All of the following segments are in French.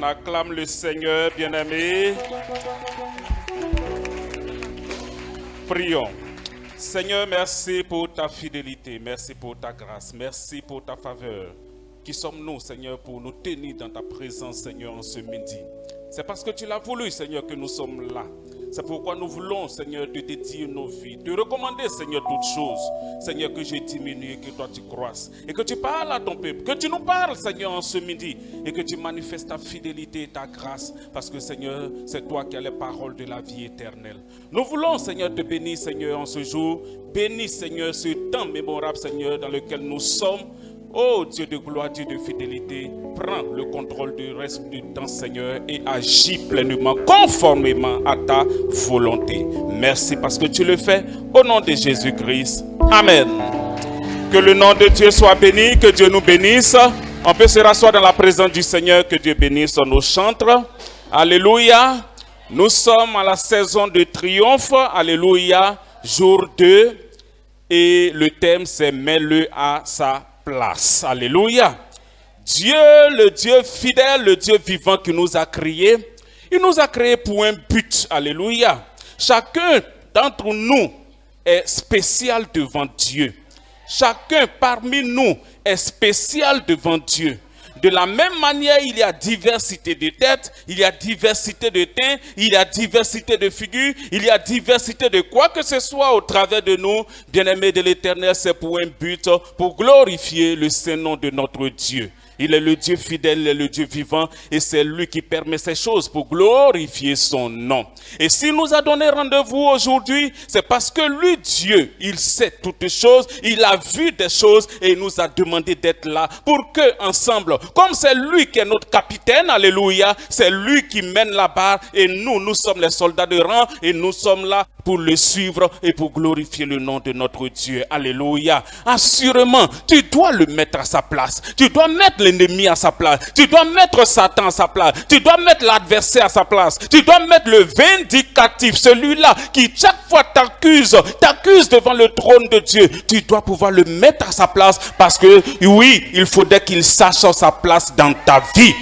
On acclame le Seigneur, bien-aimé. Prions. Seigneur, merci pour ta fidélité, merci pour ta grâce, merci pour ta faveur. Qui sommes-nous, Seigneur, pour nous tenir dans ta présence, Seigneur, en ce midi? C'est parce que tu l'as voulu, Seigneur, que nous sommes là. C'est pourquoi nous voulons, Seigneur, te dédier nos vies, te recommander, Seigneur, toutes choses. Seigneur, que je diminue, que toi tu croisses. Et que tu parles à ton peuple, que tu nous parles, Seigneur, en ce midi. Et que tu manifestes ta fidélité et ta grâce. Parce que, Seigneur, c'est toi qui as les paroles de la vie éternelle. Nous voulons, Seigneur, te bénir, Seigneur, en ce jour. Bénis, Seigneur, ce temps mémorable, Seigneur, dans lequel nous sommes. Oh Dieu de gloire, Dieu de fidélité, prends le contrôle du reste du temps, Seigneur, et agis pleinement, conformément à ta volonté. Merci parce que tu le fais au nom de Jésus-Christ. Amen. Que le nom de Dieu soit béni, que Dieu nous bénisse. On peut se rasseoir dans la présence du Seigneur, que Dieu bénisse nos chantres. Alléluia. Nous sommes à la saison de triomphe. Alléluia. Jour 2. Et le thème, c'est « Mets-le à sa place ». Alléluia. Dieu, le Dieu fidèle, le Dieu vivant qui nous a créés, il nous a créés pour un but. Alléluia. Chacun d'entre nous est spécial devant Dieu. Chacun parmi nous est spécial devant Dieu. De la même manière, il y a diversité de têtes, il y a diversité de teints, il y a diversité de figures, il y a diversité de quoi que ce soit au travers de nous. Bien-aimés de l'Éternel, c'est pour un but, pour glorifier le Saint-Nom de notre Dieu. Il est le Dieu fidèle, il est le Dieu vivant et c'est lui qui permet ces choses pour glorifier son nom. Et s'il nous a donné rendez-vous aujourd'hui, c'est parce que lui, Dieu, il sait toutes choses, il a vu des choses et il nous a demandé d'être là pour que ensemble, comme c'est lui qui est notre capitaine, alléluia, c'est lui qui mène la barre et nous sommes les soldats de rang et nous sommes là pour le suivre et pour glorifier le nom de notre Dieu. Alléluia. Assurément, tu dois le mettre à sa place. Tu dois mettre l'ennemi à sa place. Tu dois mettre Satan à sa place. Tu dois mettre l'adversaire à sa place. Tu dois mettre le vindicatif, celui-là qui chaque fois t'accuse devant le trône de Dieu. Tu dois pouvoir le mettre à sa place parce que oui, il faudrait qu'il sache sa place dans ta vie.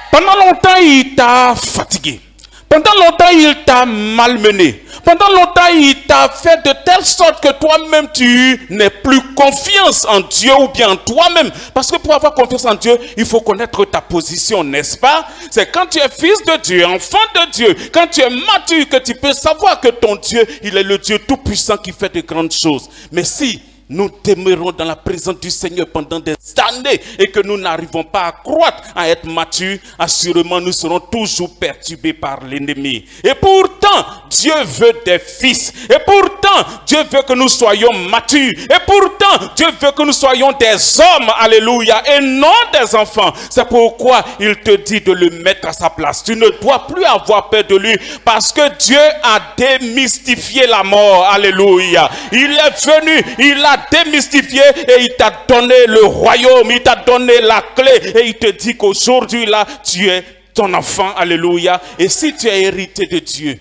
Pendant longtemps, il t'a fatigué. Pendant longtemps, il t'a malmené. Pendant longtemps, il t'a fait de telle sorte que toi-même, tu n'aies plus confiance en Dieu ou bien en toi-même. Parce que pour avoir confiance en Dieu, il faut connaître ta position, n'est-ce pas? C'est quand tu es fils de Dieu, enfant de Dieu, quand tu es mature, que tu peux savoir que ton Dieu, il est le Dieu tout-puissant qui fait de grandes choses. Mais si nous demeurons dans la présence du Seigneur pendant des années et que nous n'arrivons pas à croître, à être matures, assurément nous serons toujours perturbés par l'ennemi. Et pourtant, Dieu veut des fils. Et pourtant, Dieu veut que nous soyons matures. Et pourtant, Dieu veut que nous soyons des hommes, alléluia, et non des enfants. C'est pourquoi il te dit de le mettre à sa place. Tu ne dois plus avoir peur de lui parce que Dieu a démystifié la mort, alléluia. Il est venu, il a démystifié et il t'a donné le royaume, il t'a donné la clé et il te dit qu'aujourd'hui là tu es ton enfant, alléluia. Et si tu es hérité de Dieu,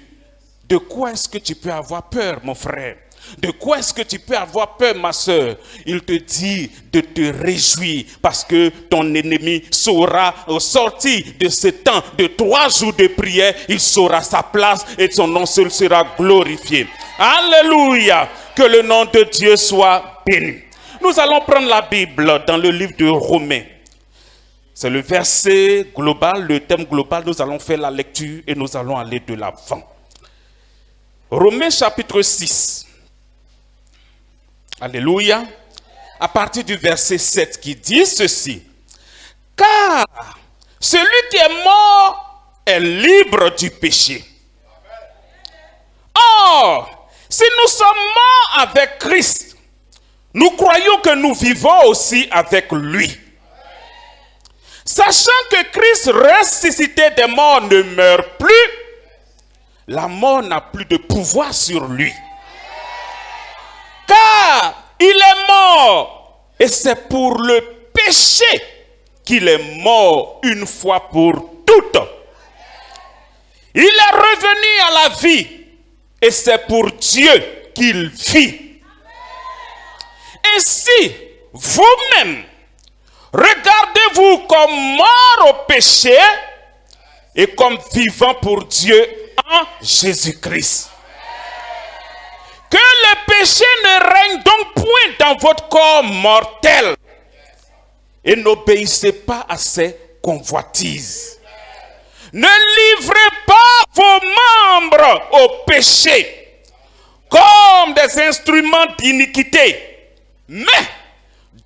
de quoi est-ce que tu peux avoir peur, mon frère? De quoi est-ce que tu peux avoir peur, ma soeur? Il te dit de te réjouir parce que ton ennemi saura au sortir de ce temps de 3 jours de prière, il saura sa place et son nom seul sera glorifié. Alléluia. Que le nom de Dieu soit béni. Nous allons prendre la Bible dans le livre de Romains. C'est le verset global, le thème global. Nous allons faire la lecture et nous allons aller de l'avant. Romains chapitre 6. Alléluia. À partir du verset 7 qui dit ceci. Car celui qui est mort est libre du péché. Or, si nous sommes morts avec Christ, nous croyons que nous vivons aussi avec lui. Sachant que Christ ressuscité des morts ne meurt plus, la mort n'a plus de pouvoir sur lui. Car il est mort et c'est pour le péché qu'il est mort une fois pour toutes. Il est revenu à la vie. Et c'est pour Dieu qu'il vit. Ainsi, vous-même, regardez donnez-vous comme mort au péché et comme vivant pour Dieu en Jésus-Christ. Que le péché ne règne donc point dans votre corps mortel et n'obéissez pas à ses convoitises. Ne livrez pas vos membres au péché comme des instruments d'iniquité, mais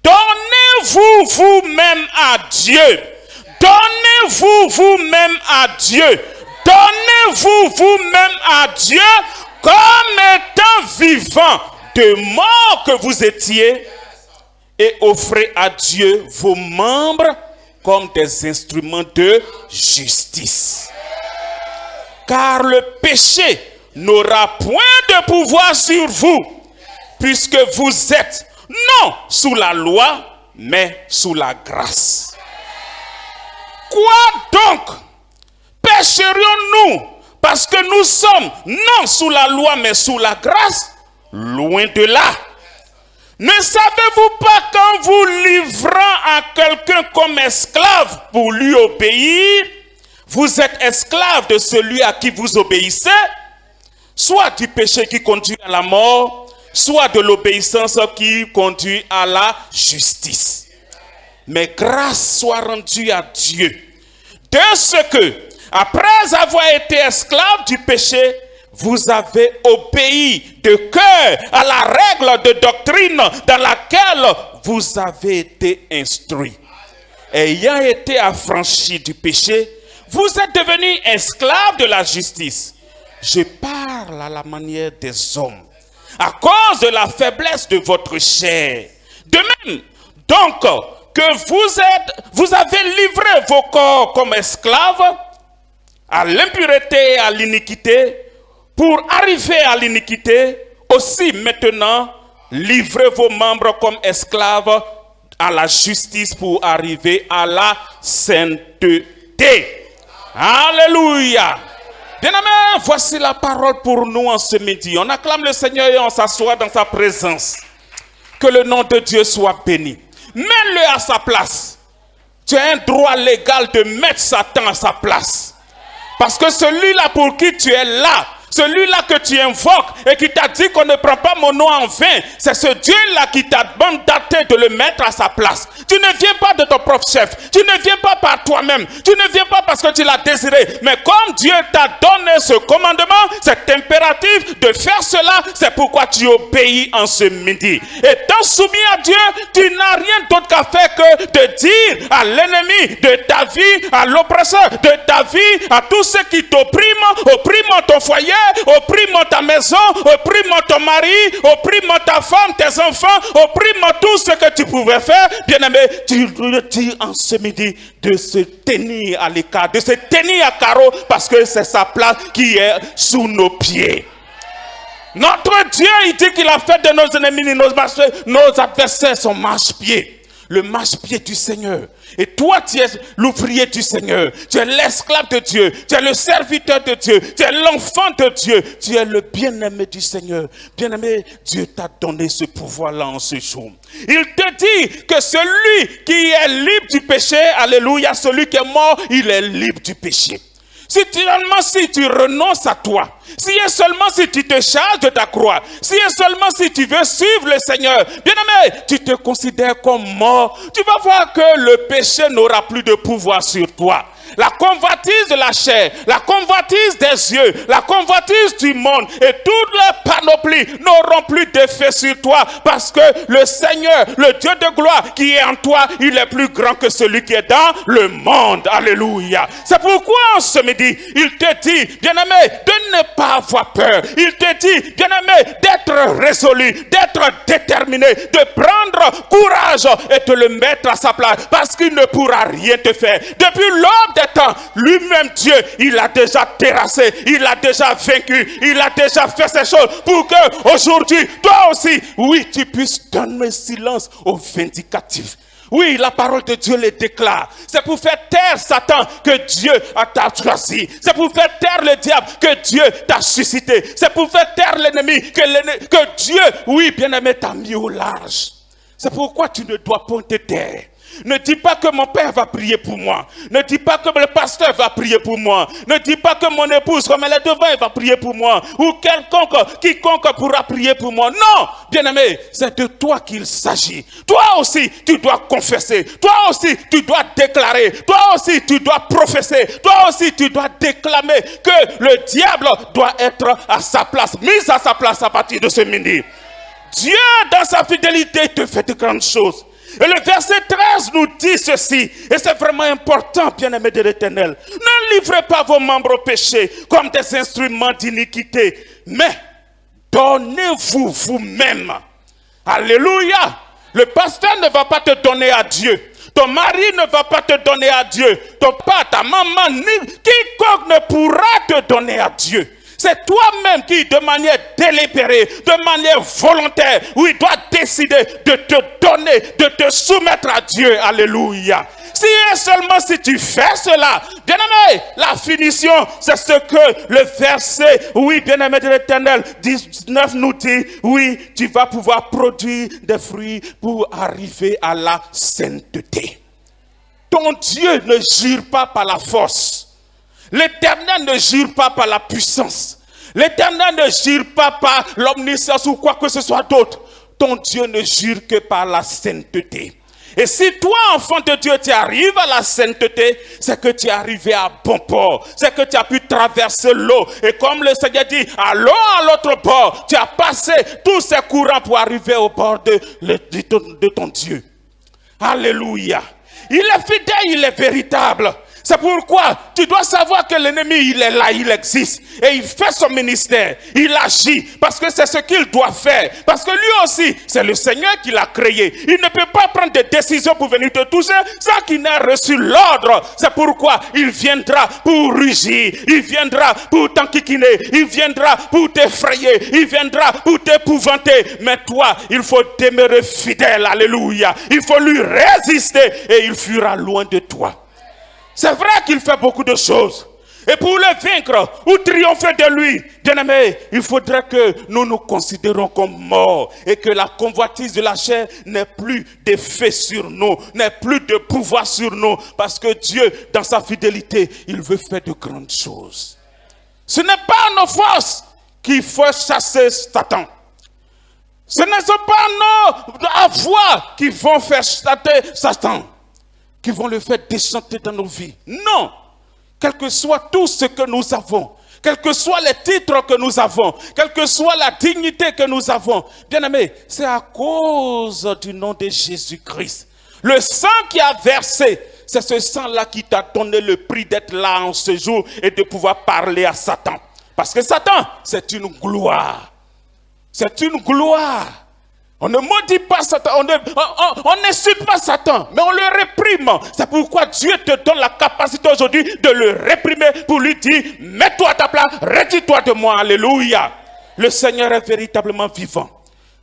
donnez-vous vous-même à Dieu. Donnez-vous vous-même à Dieu. Donnez-vous vous-même à Dieu comme étant vivant de mort que vous étiez et offrez à Dieu vos membres comme des instruments de justice. Car le péché n'aura point de pouvoir sur vous, puisque vous êtes non sous la loi, mais sous la grâce. Quoi donc? Pécherions-nous parce que nous sommes non sous la loi, mais sous la grâce? Loin de là. Ne savez-vous pas qu'en vous livrant à quelqu'un comme esclave pour lui obéir, vous êtes esclave de celui à qui vous obéissez, soit du péché qui conduit à la mort, soit de l'obéissance qui conduit à la justice. Mais grâce soit rendue à Dieu, de ce que, après avoir été esclave du péché, vous avez obéi de cœur à la règle de doctrine dans laquelle vous avez été instruit. Ayant été affranchi du péché, vous êtes devenus esclaves de la justice. Je parle à la manière des hommes, à cause de la faiblesse de votre chair. De même, donc, que vous avez livré vos corps comme esclaves à l'impureté et à l'iniquité, pour arriver à l'iniquité, aussi maintenant, livrez vos membres comme esclaves à la justice pour arriver à la sainteté. Alléluia. Bien-aimés, voici la parole pour nous en ce midi. On acclame le Seigneur et on s'assoit dans sa présence. Que le nom de Dieu soit béni. Mets-le à sa place. Tu as un droit légal de mettre Satan à sa place. Parce que celui-là pour qui tu es là, celui-là que tu invoques et qui t'a dit qu'on ne prend pas mon nom en vain, c'est ce Dieu-là qui t'a mandaté de le mettre à sa place. Tu ne viens pas de ton propre chef, tu ne viens pas par toi-même, tu ne viens pas parce que tu l'as désiré, mais comme Dieu t'a donné ce commandement, cet impératif de faire cela, c'est pourquoi tu obéis en ce midi. Étant soumis à Dieu, tu n'as rien d'autre qu'à faire que de dire à l'ennemi de ta vie, à l'oppresseur de ta vie, à tous ceux qui oppriment ton foyer, opprime ta maison, opprime ton mari, opprime ta femme, tes enfants, opprime tout ce que tu pouvais faire. Bien-aimé, tu dis en ce midi de se tenir à l'écart, de se tenir à carreau, parce que c'est sa place qui est sous nos pieds. Notre Dieu, il dit qu'il a fait de nos ennemis, nos adversaires, son marche-pied. Le marche-pied du Seigneur. Et toi, tu es l'ouvrier du Seigneur. Tu es l'esclave de Dieu. Tu es le serviteur de Dieu. Tu es l'enfant de Dieu. Tu es le bien-aimé du Seigneur. Bien-aimé, Dieu t'a donné ce pouvoir-là en ce jour. Il te dit que celui qui est libre du péché, alléluia, celui qui est mort, il est libre du péché. Si tu renonces à toi, seulement si tu te charges de ta croix, seulement si tu veux suivre le Seigneur, bien-aimé, tu te considères comme mort, tu vas voir que le péché n'aura plus de pouvoir sur toi. La convoitise de la chair, la convoitise des yeux, la convoitise du monde et toutes les panoplies n'auront plus d'effet sur toi parce que le Seigneur, le Dieu de gloire qui est en toi, il est plus grand que celui qui est dans le monde. Alléluia. C'est pourquoi en ce midi, il te dit, bien-aimé, de ne pas avoir peur. Il te dit, bien-aimé, d'être résolu, d'être déterminé, de prendre courage et de le mettre à sa place parce qu'il ne pourra rien te faire. Depuis l'aube des temps, lui-même Dieu, il a déjà terrassé, il a déjà vaincu, il a déjà fait ces choses pour que aujourd'hui, toi aussi, oui, tu puisses donner silence aux vindicatifs. Oui, la parole de Dieu les déclare. C'est pour faire taire Satan que Dieu t'a choisi. C'est pour faire taire le diable que Dieu t'a suscité. C'est pour faire taire l'ennemi que Dieu, oui, bien-aimé, t'a mis au large. C'est pourquoi tu ne dois pas te taire. Ne dis pas que mon père va prier pour moi. Ne dis pas que le pasteur va prier pour moi. Ne dis pas que mon épouse, comme elle est devant, elle va prier pour moi. Ou quiconque pourra prier pour moi. Non, bien-aimé, c'est de toi qu'il s'agit. Toi aussi, tu dois confesser. Toi aussi, tu dois déclarer. Toi aussi, tu dois professer. Toi aussi, tu dois déclamer que le diable doit être à sa place, mis à sa place à partir de ce midi. Dieu, dans sa fidélité, te fait de grandes choses. Et le verset 13 nous dit ceci, et c'est vraiment important, bien-aimés de l'Éternel. Ne livrez pas vos membres au péché comme des instruments d'iniquité, mais donnez-vous vous-même. Alléluia. Le pasteur ne va pas te donner à Dieu. Ton mari ne va pas te donner à Dieu. Ton père, ta maman, quiconque ne pourra te donner à Dieu. C'est toi-même qui, de manière délibérée, de manière volontaire, oui, dois décider de te donner, de te soumettre à Dieu. Alléluia. Si et seulement si tu fais cela, bien-aimé, la finition, c'est ce que le verset, oui, bien-aimé de l'Éternel, 19 nous dit, oui, tu vas pouvoir produire des fruits pour arriver à la sainteté. Ton Dieu ne jure pas par la force. L'Éternel ne jure pas par la puissance. L'Éternel ne jure pas par l'omniscience ou quoi que ce soit d'autre. Ton Dieu ne jure que par la sainteté. Et si toi, enfant de Dieu, tu arrives à la sainteté, c'est que tu es arrivé à bon port. C'est que tu as pu traverser l'eau. Et comme le Seigneur dit, allons à l'autre bord. Tu as passé tous ces courants pour arriver au bord de ton Dieu. Alléluia. Il est fidèle, il est véritable. C'est pourquoi tu dois savoir que l'ennemi, il est là, il existe. Et il fait son ministère. Il agit parce que c'est ce qu'il doit faire. Parce que lui aussi, c'est le Seigneur qui l'a créé. Il ne peut pas prendre des décisions pour venir te toucher sans qu'il n'ait reçu l'ordre. C'est pourquoi il viendra pour rugir. Il viendra pour t'enquiquiner. Il viendra pour t'effrayer. Il viendra pour t'épouvanter. Mais toi, il faut demeurer fidèle. Alléluia. Il faut lui résister et il fuira loin de toi. C'est vrai qu'il fait beaucoup de choses. Et pour le vaincre ou triompher de lui, bien-aimé, il faudrait que nous nous considérons comme morts et que la convoitise de la chair n'ait plus d'effet sur nous, n'ait plus de pouvoir sur nous, parce que Dieu, dans sa fidélité, il veut faire de grandes choses. Ce n'est pas nos forces qu'il faut chasser Satan. Ce ne sont pas nos avoirs qui vont faire chasser Satan, qui vont le faire déchanter dans nos vies. Non! Quel que soit tout ce que nous avons, quels que soient les titres que nous avons, quelle que soit la dignité que nous avons, bien aimé, c'est à cause du nom de Jésus-Christ. Le sang qui a versé, c'est ce sang-là qui t'a donné le prix d'être là en ce jour et de pouvoir parler à Satan. Parce que Satan, c'est une gloire. C'est une gloire. On ne maudit pas Satan, on n'insulte pas Satan, mais on le réprime. C'est pourquoi Dieu te donne la capacité aujourd'hui de le réprimer pour lui dire, mets-toi à ta place, retire-toi de moi, alléluia. Le Seigneur est véritablement vivant.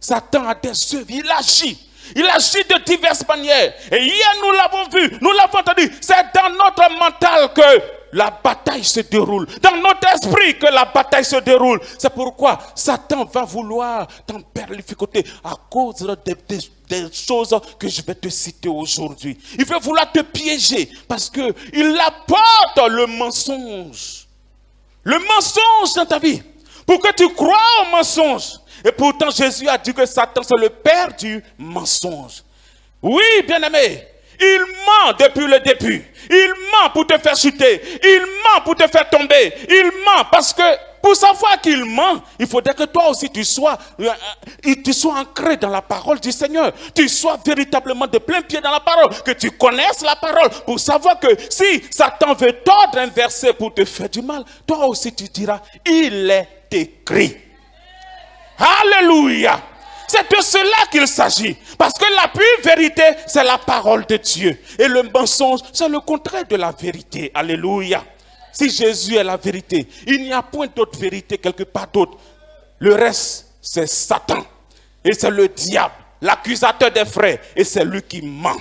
Satan a des œuvres, il agit. Il agit de diverses manières. Et hier, nous l'avons vu, nous l'avons entendu. C'est dans notre mental que la bataille se déroule. Dans notre esprit que la bataille se déroule. C'est pourquoi Satan va vouloir t'emperlificoter à cause des choses que je vais te citer aujourd'hui. Il veut vouloir te piéger parce que il apporte le mensonge. Le mensonge dans ta vie. Pour que tu crois au mensonge. Et pourtant, Jésus a dit que Satan, c'est le père du mensonge. Oui, bien-aimé, il ment depuis le début. Il ment pour te faire chuter. Il ment pour te faire tomber. Il ment parce que, pour savoir qu'il ment, il faudrait que toi aussi tu sois ancré dans la parole du Seigneur. Tu sois véritablement de plein pied dans la parole. Que tu connaisses la parole pour savoir que si Satan veut tordre un verset pour te faire du mal, toi aussi tu diras, il est écrit. Alléluia. C'est de cela qu'il s'agit. Parce que la pure vérité, c'est la parole de Dieu. Et le mensonge, c'est le contraire de la vérité. Alléluia. Si Jésus est la vérité, il n'y a point d'autre vérité quelque part d'autre. Le reste, c'est Satan. Et c'est le diable, l'accusateur des frères. Et c'est lui qui ment.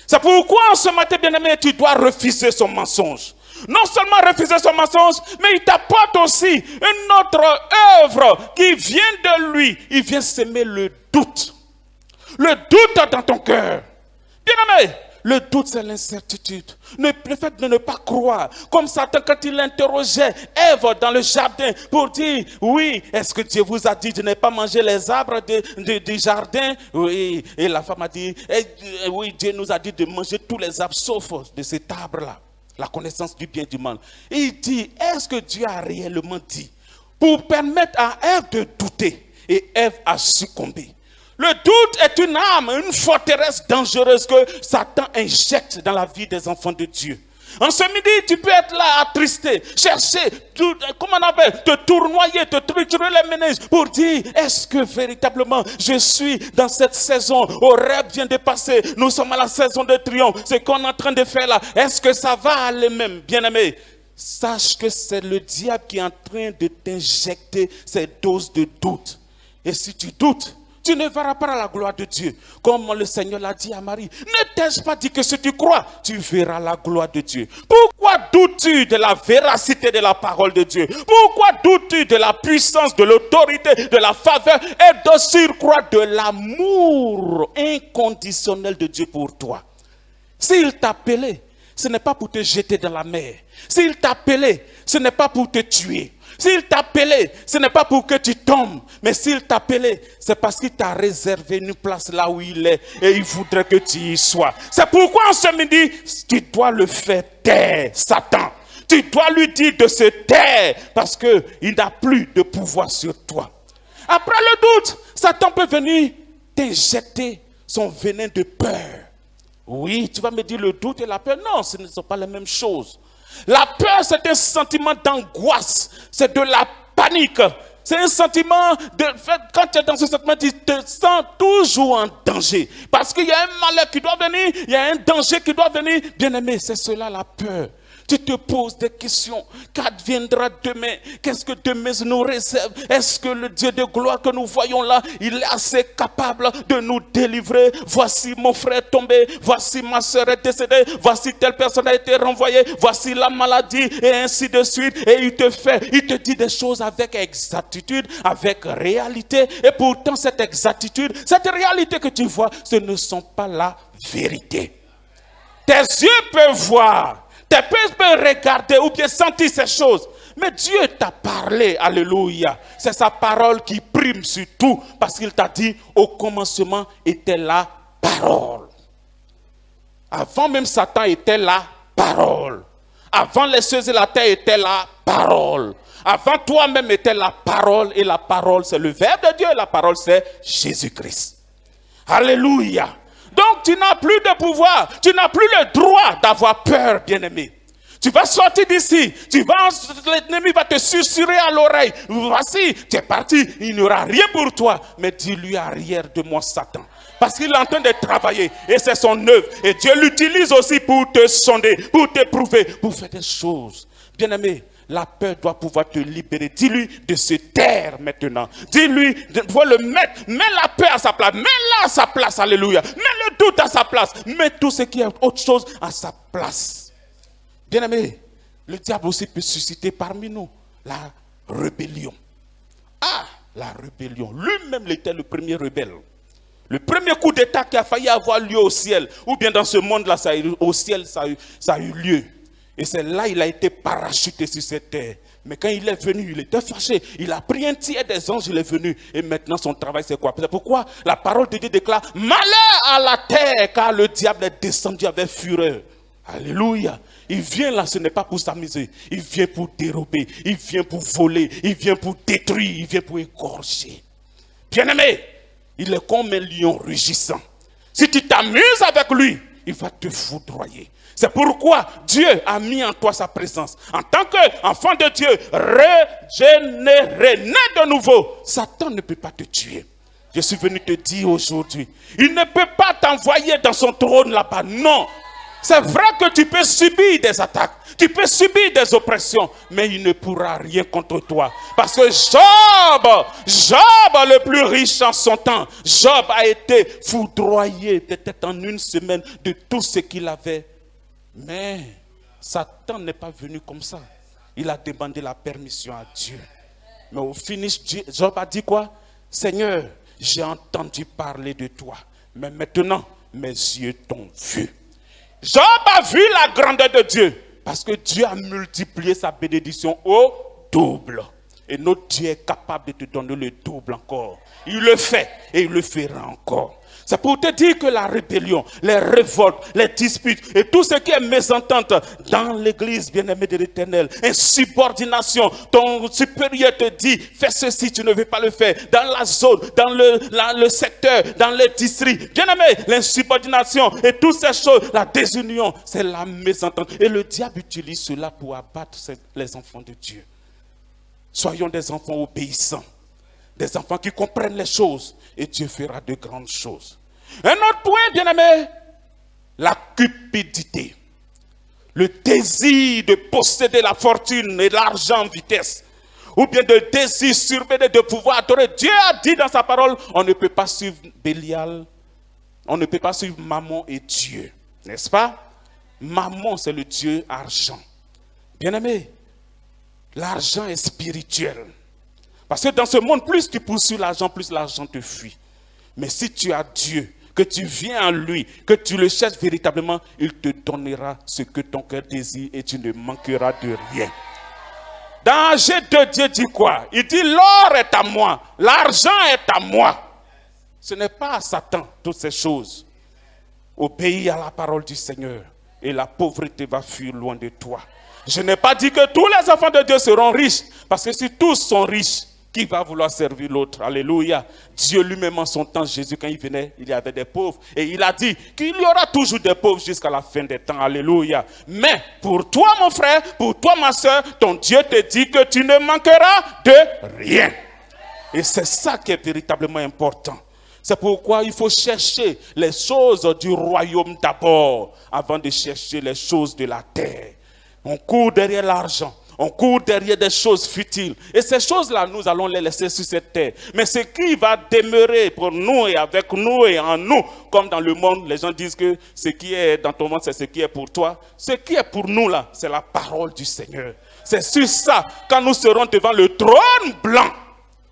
C'est pourquoi en ce matin, bien-aimé, tu dois refuser son mensonge. Non seulement refuser son mensonge, mais il t'apporte aussi une autre œuvre qui vient de lui. Il vient s'aimer le doute. Le doute dans ton cœur. Bien-aimé, le doute, c'est l'incertitude. Le fait de ne pas croire. Comme Satan, quand il interrogeait Ève dans le jardin pour dire, oui, est-ce que Dieu vous a dit de ne pas manger les arbres du jardin? Oui, et la femme a dit, oui, Dieu nous a dit de manger tous les arbres sauf de cet arbre-là. La connaissance du bien et du mal. Et il dit, est-ce que Dieu a réellement dit? Pour permettre à Ève de douter. Et Ève a succombé. Le doute est une arme, une forteresse dangereuse que Satan injecte dans la vie des enfants de Dieu. En ce midi, tu peux être là attristé, chercher, comment on appelle, te tournoyer, te triturer les méninges pour dire, est-ce que véritablement je suis dans cette saison, au rêve vient de passer, nous sommes à la saison de triomphe, ce qu'on est en train de faire là, est-ce que ça va aller même, bien-aimé? Sache que c'est le diable qui est en train de t'injecter ces doses de doute. Et si tu doutes, tu ne verras pas la gloire de Dieu. Comme le Seigneur l'a dit à Marie. Ne t'ai-je pas dit que si tu crois, tu verras la gloire de Dieu. Pourquoi doutes-tu de la véracité de la parole de Dieu? Pourquoi doutes-tu de la puissance, de l'autorité, de la faveur et de surcroît de l'amour inconditionnel de Dieu pour toi? S'il t'a appelé, ce n'est pas pour te jeter dans la mer. S'il t'a appelé, ce n'est pas pour te tuer. S'il t'a appelé, ce n'est pas pour que tu tombes, mais s'il t'a appelé, c'est parce qu'il t'a réservé une place là où il est et il voudrait que tu y sois. C'est pourquoi en ce midi, tu dois le faire taire, Satan. Tu dois lui dire de se taire parce qu'il n'a plus de pouvoir sur toi. Après le doute, Satan peut venir t'injecter son venin de peur. Oui, tu vas me dire le doute et la peur. Non, ce ne sont pas les mêmes choses. La peur, c'est un sentiment d'angoisse, c'est de la panique. C'est un sentiment de fait, quand tu es dans ce sentiment, tu te sens toujours en danger. Parce qu'il y a un malheur qui doit venir, il y a un danger qui doit venir. Bien-aimé, c'est cela la peur. Tu te poses des questions. Qu'adviendra demain? Qu'est-ce que demain nous réserve? Est-ce que le Dieu de gloire que nous voyons là, il est assez capable de nous délivrer? Voici mon frère est tombé. Voici ma soeur est décédée. Voici telle personne a été renvoyée. Voici la maladie et ainsi de suite. Et il te dit des choses avec exactitude, avec réalité. Et pourtant cette exactitude, cette réalité que tu vois, ce ne sont pas la vérité. Tes yeux peuvent voir. Tes pieds peuvent regarder ou bien sentir ces choses. Mais Dieu t'a parlé, alléluia. C'est sa parole qui prime sur tout. Parce qu'il t'a dit, au commencement était la parole. Avant même Satan était la parole. Avant les cieux et la terre était la parole. Avant toi-même était la parole. Et la parole c'est le Verbe de Dieu. Et la parole c'est Jésus-Christ. Alléluia. Donc tu n'as plus de pouvoir, tu n'as plus le droit d'avoir peur, bien-aimé. Tu vas sortir d'ici, l'ennemi va te susurrer à l'oreille. Voici, tu es parti, il n'y aura rien pour toi. Mais dis-lui arrière de moi, Satan. Parce qu'il est en train de travailler et c'est son œuvre. Et Dieu l'utilise aussi pour te sonder, pour te prouver, pour faire des choses. Bien-aimé, la peur doit pouvoir te libérer. Dis-lui de se taire maintenant. Dis-lui de pouvoir le mettre. Mets la peur à sa place. Mets-la à sa place. Alléluia. Mets le doute à sa place. Mets tout ce qui est autre chose à sa place. Bien-aimé, le diable aussi peut susciter parmi nous la rébellion. Ah, la rébellion. Lui-même était le premier rebelle. Le premier coup d'état qui a failli avoir lieu au ciel, ou bien dans ce monde-là, au ciel, ça a eu lieu. Et c'est là qu'il a été parachuté sur cette terre. Mais quand il est venu, il était fâché. Il a pris un tiers des anges, il est venu. Et maintenant, son travail, c'est quoi? C'est pourquoi la parole de Dieu déclare, malheur à la terre, car le diable est descendu avec fureur. Alléluia. Il vient là, ce n'est pas pour s'amuser. Il vient pour dérober. Il vient pour voler. Il vient pour détruire. Il vient pour égorger. Bien-aimé, il est comme un lion rugissant. Si tu t'amuses avec lui, il va te foudroyer. C'est pourquoi Dieu a mis en toi sa présence. En tant qu'enfant de Dieu, régénéré, né de nouveau, Satan ne peut pas te tuer. Je suis venu te dire aujourd'hui, il ne peut pas t'envoyer dans son trône là-bas. Non. C'est vrai que tu peux subir des attaques, tu peux subir des oppressions, mais il ne pourra rien contre toi. Parce que Job, le plus riche en son temps, Job a été foudroyé peut-être en une semaine de tout ce qu'il avait. Mais Satan n'est pas venu comme ça. Il a demandé la permission à Dieu. Mais au finish, Job a dit quoi? Seigneur, j'ai entendu parler de toi. Mais maintenant, mes yeux t'ont vu. Job a vu la grandeur de Dieu parce que Dieu a multiplié sa bénédiction au double. Et notre Dieu est capable de te donner le double encore. Il le fait et il le fera encore. C'est pour te dire que la rébellion, les révoltes, les disputes et tout ce qui est mésentente dans l'église bien-aimée de l'Éternel, insubordination, ton supérieur te dit, fais ceci, tu ne veux pas le faire, dans la zone, dans le secteur, dans le district, bien-aimé, l'insubordination et toutes ces choses, la désunion, c'est la mésentente. Et le diable utilise cela pour abattre les enfants de Dieu. Soyons des enfants obéissants, des enfants qui comprennent les choses et Dieu fera de grandes choses. Un autre point, bien-aimé, la cupidité. Le désir de posséder la fortune et l'argent en vitesse. Ou bien le désir surmené de pouvoir adorer. Dieu a dit dans sa parole, on ne peut pas suivre Bélial, on ne peut pas suivre Mammon et Dieu. N'est-ce pas? Mammon, c'est le Dieu argent. Bien-aimé, l'argent est spirituel. Parce que dans ce monde, plus tu poursuis l'argent, plus l'argent te fuit. Mais si tu as Dieu, que tu viens à lui, que tu le cherches véritablement, il te donnera ce que ton cœur désire et tu ne manqueras de rien. Dans G2, Dieu dit quoi? Il dit l'or est à moi, l'argent est à moi. Ce n'est pas à Satan toutes ces choses. Obéis à la parole du Seigneur et la pauvreté va fuir loin de toi. Je n'ai pas dit que tous les enfants de Dieu seront riches, parce que si tous sont riches, qui va vouloir servir l'autre? Alléluia. Dieu lui-même en son temps, Jésus, quand il venait, il y avait des pauvres. Et il a dit qu'il y aura toujours des pauvres jusqu'à la fin des temps. Alléluia. Mais pour toi, mon frère, pour toi, ma soeur, ton Dieu te dit que tu ne manqueras de rien. Et c'est ça qui est véritablement important. C'est pourquoi il faut chercher les choses du royaume d'abord, avant de chercher les choses de la terre. On court derrière l'argent. On court derrière des choses futiles. Et ces choses-là, nous allons les laisser sur cette terre. Mais ce qui va demeurer pour nous et avec nous et en nous, comme dans le monde, les gens disent que ce qui est dans ton monde, c'est ce qui est pour toi. Ce qui est pour nous là, c'est la parole du Seigneur. C'est sur ça, quand nous serons devant le trône blanc,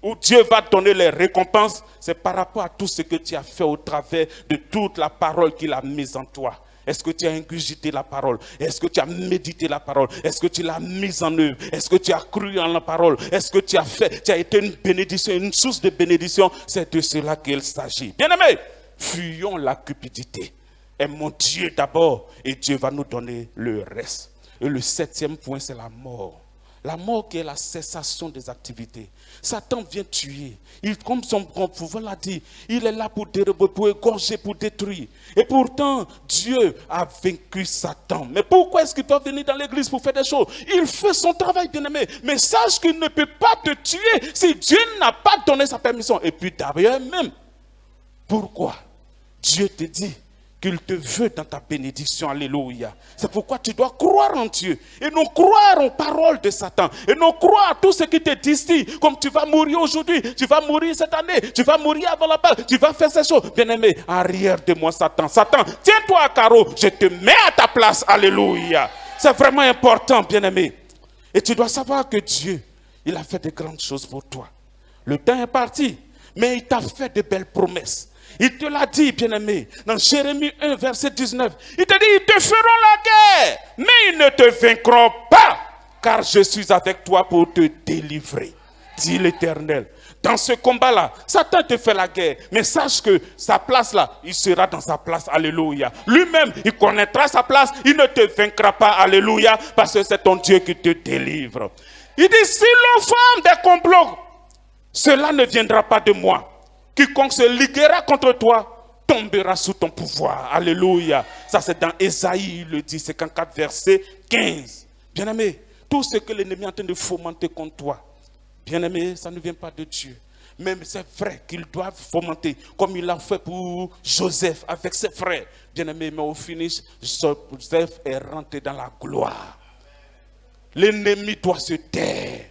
où Dieu va donner les récompenses, c'est par rapport à tout ce que tu as fait au travers de toute la parole qu'il a mise en toi. Est-ce que tu as ingurgité la parole? Est-ce que tu as médité la parole? Est-ce que tu l'as mise en œuvre? Est-ce que tu as cru en la parole? Est-ce que tu as été une bénédiction, une source de bénédiction? C'est de cela qu'il s'agit. Bien-aimés, fuyons la cupidité. Aimons Dieu d'abord et Dieu va nous donner le reste. Et le 7e point, c'est la mort. La mort qui est la cessation des activités. Satan vient tuer. Comme son grand pouvoir l'a dit, il est là pour dérober, pour égorger, pour détruire. Et pourtant, Dieu a vaincu Satan. Mais pourquoi est-ce qu'il doit venir dans l'église pour faire des choses? Il fait son travail, bien-aimé. Mais sache qu'il ne peut pas te tuer si Dieu n'a pas donné sa permission. Et puis d'ailleurs même, pourquoi Dieu te dit qu'il te veut dans ta bénédiction, alléluia. C'est pourquoi tu dois croire en Dieu et non croire aux paroles de Satan et non croire à tout ce qui te distille, comme tu vas mourir aujourd'hui, tu vas mourir cette année, tu vas mourir avant la Pâque, tu vas faire ces choses. Bien-aimé, arrière de moi Satan. Satan, tiens-toi à carreau, je te mets à ta place, alléluia. C'est vraiment important, bien-aimé. Et tu dois savoir que Dieu, il a fait de grandes choses pour toi. Le temps est parti, mais il t'a fait de belles promesses. Il te l'a dit, bien-aimé, dans Jérémie 1, verset 19. Il te dit, ils te feront la guerre, mais ils ne te vaincront pas, car je suis avec toi pour te délivrer, dit l'Éternel. Dans ce combat-là, Satan te fait la guerre, mais sache que sa place là, il sera dans sa place, alléluia. Lui-même, il connaîtra sa place, il ne te vaincra pas, alléluia, parce que c'est ton Dieu qui te délivre. Il dit, si l'on forme des complots, cela ne viendra pas de moi. Quiconque se liguera contre toi tombera sous ton pouvoir. Alléluia. Ça c'est dans Ésaïe, il le dit, 54 verset 15. Bien-aimé, tout ce que l'ennemi est en train de fomenter contre toi, bien-aimé, ça ne vient pas de Dieu. Même c'est vrai qu'il doit fomenter, comme il l'a fait pour Joseph avec ses frères. Bien-aimé, mais au finish, Joseph est rentré dans la gloire. L'ennemi doit se taire.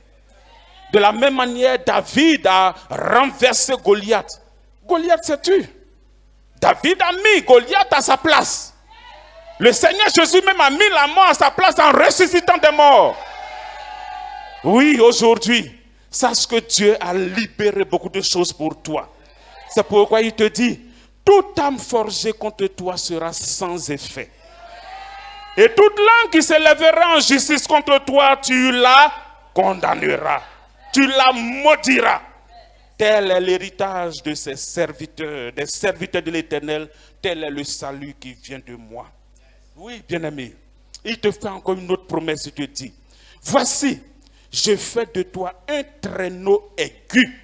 De la même manière, David a renversé Goliath. Goliath s'est tué. David a mis Goliath à sa place. Le Seigneur Jésus même a mis la mort à sa place en ressuscitant des morts. Oui, aujourd'hui, sache que Dieu a libéré beaucoup de choses pour toi. C'est pourquoi il te dit, toute âme forgée contre toi sera sans effet. Et toute langue qui s'élèvera en justice contre toi, tu la condamneras. Tu la maudiras. Tel est l'héritage de ses serviteurs, des serviteurs de l'Éternel. Tel est le salut qui vient de moi. Oui, bien-aimé. Il te fait encore une autre promesse. Il te dit, voici, je fais de toi un traîneau aigu.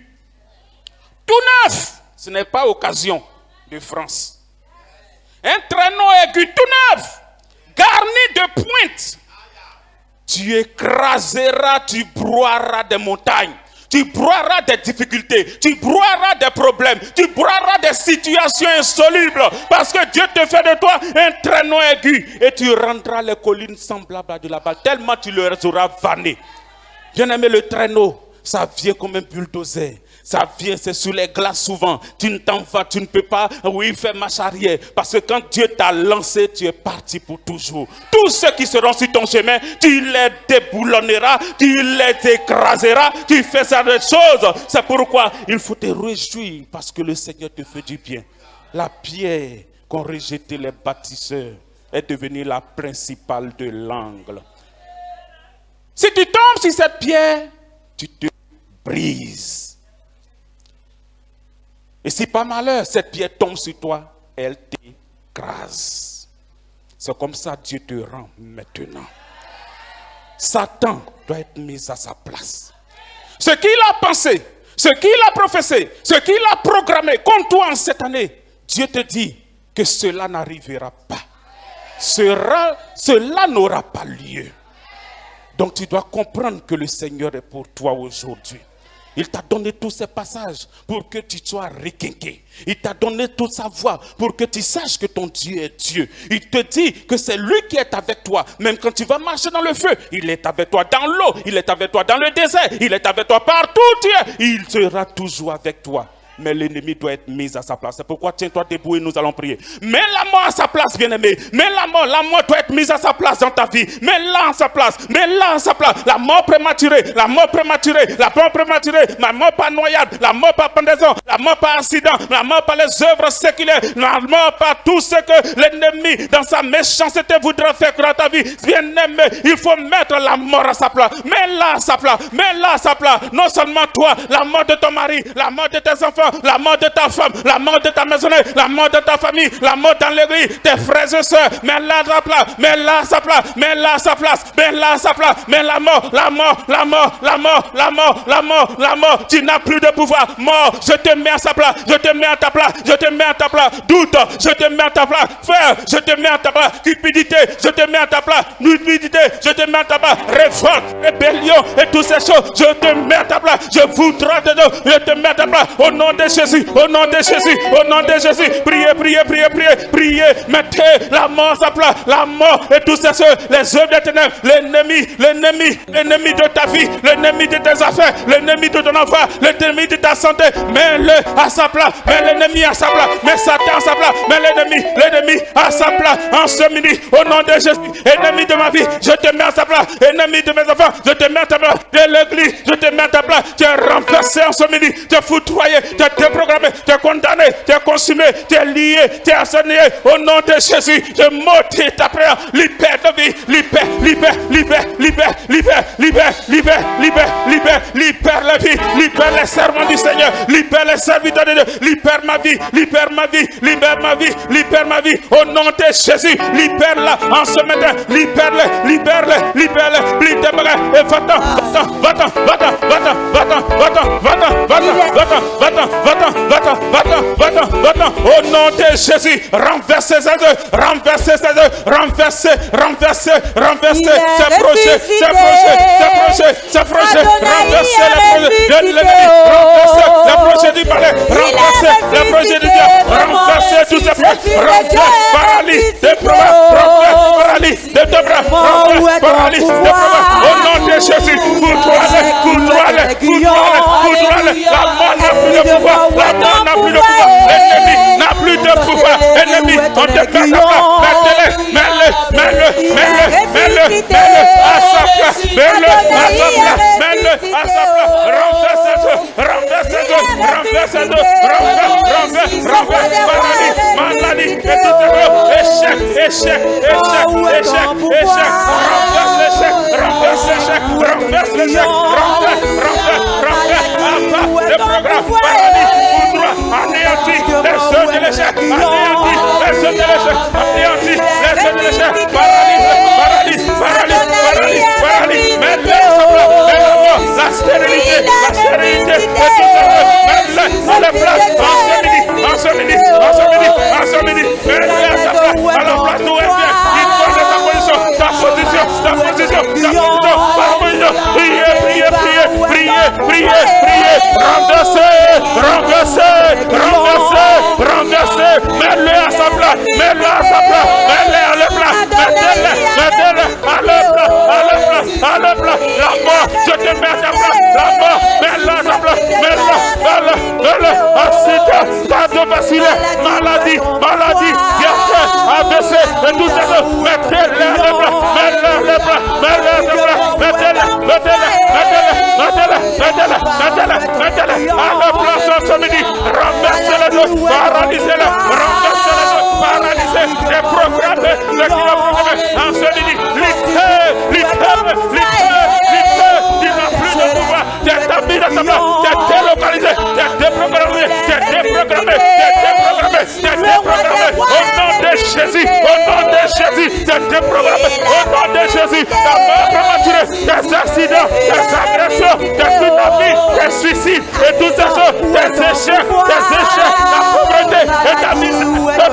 Tout neuf. Ce n'est pas occasion de France. Un traîneau aigu tout neuf. Garni de pointe. Tu écraseras, tu broieras des montagnes. Tu broieras des difficultés, tu broieras des problèmes, tu broieras des situations insolubles. Parce que Dieu te fait de toi un traîneau aigu. Et tu rendras les collines semblables à de la balle. Tellement tu leur auras vanné. Bien aimé, le traîneau, ça vient comme un bulldozer. Ça vient, c'est sous les glaces souvent. Tu ne t'en vas, tu ne peux pas, faire marche arrière. Parce que quand Dieu t'a lancé, tu es parti pour toujours. Tous ceux qui seront sur ton chemin, tu les déboulonneras, tu les écraseras, tu fais ça de choses. C'est pourquoi il faut te réjouir, parce que le Seigneur te fait du bien. La pierre qu'ont rejetée les bâtisseurs est devenue la principale de l'angle. Si tu tombes sur cette pierre, tu te brises. Et si par malheur, cette pierre tombe sur toi, elle t'écrase. C'est comme ça que Dieu te rend maintenant. Satan doit être mis à sa place. Ce qu'il a pensé, ce qu'il a professé, ce qu'il a programmé contre toi en cette année, Dieu te dit que cela n'arrivera pas. Cela n'aura pas lieu. Donc tu dois comprendre que le Seigneur est pour toi aujourd'hui. Il t'a donné tous ces passages pour que tu sois requinqué. Il t'a donné toute sa voix pour que tu saches que ton Dieu est Dieu. Il te dit que c'est lui qui est avec toi. Même quand tu vas marcher dans le feu, il est avec toi dans l'eau, il est avec toi dans le désert, il est avec toi partout où tu es. Il sera toujours avec toi. Mais l'ennemi doit être mis à sa place. C'est pourquoi tiens-toi debout et nous allons prier. Mets la mort à sa place, bien-aimé. Mets la mort doit être mise à sa place dans ta vie. Mets-la à sa place. Mets-la à sa place. La mort prématurée, la mort prématurée, la mort prématurée, la mort par noyade, la mort par pendaison, la mort par accident, la mort par les œuvres séculaires, la mort par tout ce que l'ennemi dans sa méchanceté voudra faire dans ta vie. Bien-aimé, il faut mettre la mort à sa place. Mets-la à sa place. Mets-la à sa place. Non seulement toi, la mort de ton mari, la mort de tes enfants, la mort de ta femme, la mort de ta maisonnette, la mort de ta famille, la mort dans l'église, tes frères et sœurs, mets-la à sa place, mets-la à sa place, mets-la à sa place, mets-la à sa place, mets la mort, la mort, la mort, la mort, la mort, la mort, la mort, tu n'as plus de pouvoir, mort, je te mets à sa place, je te mets à ta place, je te mets à ta place, doute, je te mets à ta place, frère, je te mets à ta place, cupidité, je te mets à ta place, nudité, je te mets à ta place, révolte, rébellion et toutes ces choses, je te mets à ta place, je voudrais de nous, je te mets à ta place, au nom de Jésus, au nom de Jésus, au nom de Jésus, priez, priez, priez, priez, priez, mettez la mort à sa place, la mort et tout ça, les œuvres des ténèbres, l'ennemi de ta vie, l'ennemi de tes affaires, l'ennemi de ton enfant, l'ennemi de ta santé, mets-le à sa place, mets l'ennemi à sa place, mets Satan à sa place, mets l'ennemi à sa place, en ce midi, au nom de Jésus, ennemi de ma vie, je te mets à sa place, ennemi de mes enfants, je te mets à ta place, de l'église, je te mets à ta place, tu es renversé en ce midi, tu es foudroyé, tu es déprogrammé, tu es condamné, tu es consumé, tu es lié, tu es assassiné. Au nom de Jésus, je maudis ta prière. Libère ta vie, libère la vie, libère les servants du Seigneur, libère les serviteurs de Dieu, libère ma vie, libère ma vie, libère ma vie, libère ma vie. Au nom de Jésus, libère-la en ce matin, libère-les, libère-les, libère-les, libère-les, et va-t'en, va-t'en, va-t'en, va-t'en, va-t'en, va-t'en, va-t'en, va-t'en, va-t'en, va-t'en, va-t'en, va-t'en, va-t'en, au nom de Jésus, renversez ces œuvres, renversez ces œuvres, renversez, renversez, renversez ces projets, ces projets, ces projets, ces projets, renversez les projets de l'ennemi, renversez les projets du palais, renversez les projets du diable, renversez tous ces projets, renversez, paralyse des problèmes, renversez, paralyse des bras, renversez, paralyse des problèmes, au nom de Jésus, foudroie-les, foudroie-les, foudroie-les, la mort n'a plus de pouvoir, la mort n'a plus de pouvoir, l'ennemi n'a plus de pouvoir, l'ennemi, on te met mets-le à sa place, mets-le à sa place, mets-le à sa place, renverse, paralyse, échec, échec, échec, échec, renverse l'échec, renverse l'échec, renverse l'échec, renverse, le programme, paradis, pour toi, anéanti, les œuvres de l'échec, anéanti, les œuvres de l'échec, anéanti, les œuvres de l'échec, paralyse, paralyse, paralyse, paralyse, paralyse, mets-le ensemble, mets-le, la stérilité, et tout ça, mets-le à la place, en ce midi, en ce midi, en ce midi, en ce midi, mets-le à la place d'où elle vient, il faut de ta position, ta position, ta position, ta position, ta position, priez, priez, priez, priez, priez, priez, renversez, renversez, renversez, renversez, mets-le à sa place, mets-le à sa place, mets-le à la place, mettez-le, mettez-le à la place, à la place, à la place, la mort, je te mets à ta place, la mort, mets-le à sa place, mets-le, mets-le, accident, cardiovasculaire, maladie, maladie, diabète, AVC, et tout ça, mettez-le à la place, mets-le à la place, mets-le à sa place, mettez-le, mettez-le, mettez-le, mettez-le, mettez-le, mettez-le, mettez-le, à la place en ce midi, renversez-le, paralysez-le, renversez-le, paralysez, et programmez, ce qu'il a programmé en ce midi, littez, littez, littez, littez, il n'a plus de pouvoir, tu es tapis dans ta place, tu es délocalisé, tu es déprogrammé, tu es déprogrammé, tu es déprogrammé, tu es déprogrammé, au nom de Jésus, au nom de Jésus, tu es déprogrammé, au nom de Jésus, ta mort prématurée, tes accidents, tes agressions, tes kidnappings, tes suicides, et toutes ces choses, tes échecs, ta pauvreté, et ta misère,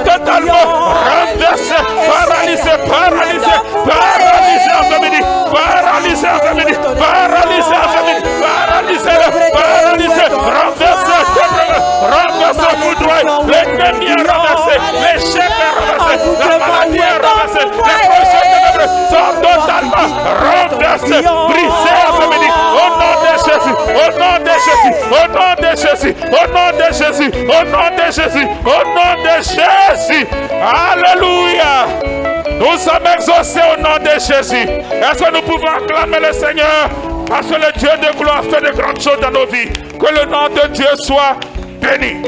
totalement renversé, paralysé, paralysé, paralysé en ce midi, paralysé en ce midi, paralysé en ce midi, paralysé, paralysé, renversé, renversé, foudroyé, l'ennemi est renversé, l'échec est renversé, la maladie est renversée, les projets ténébreux sont totalement renversés, brisés en ce midi, au nom de Jésus, au nom de Jésus, au nom de Jésus, au nom de Jésus, au nom de Jésus, au nom de Jésus, alléluia. Nous sommes exaucés au nom de Jésus. Est-ce que nous pouvons acclamer le Seigneur? Parce que le Dieu de gloire fait de grandes choses dans nos vies. Que le nom de Dieu soit béni.